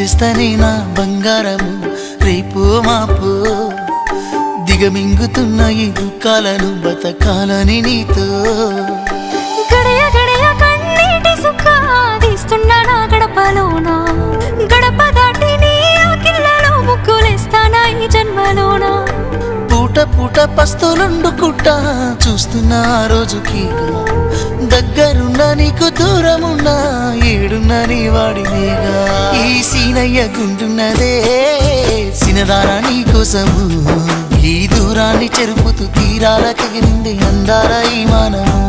చేస్తానే నా బంగారము రేపు మాపు దిగమింగుతున్న ఈ దుఃఖాలను బతకాలని నీతో గడయ గడయ కన్నీటి సుఖ తీస్తున్నా నా గడపలోనా గడప దాటి నీ ఆకిళ్ళలో ముగ్గులేస్తానా ఈ జన్మలోనా పూట పూట పస్తులుండుకుంటా చూస్తున్నా ఆ రోజుకి దగ్గరున్నా నీకు దూరమున్నా ఏడున్నా నీ వాడినేగా ఈ సీనయ్య గుంటున్నదే సినదారా నీ కోసము ఈ దూరాన్ని చెరుపుతూ తీరాల తెగినింది అందాల ఈ మానము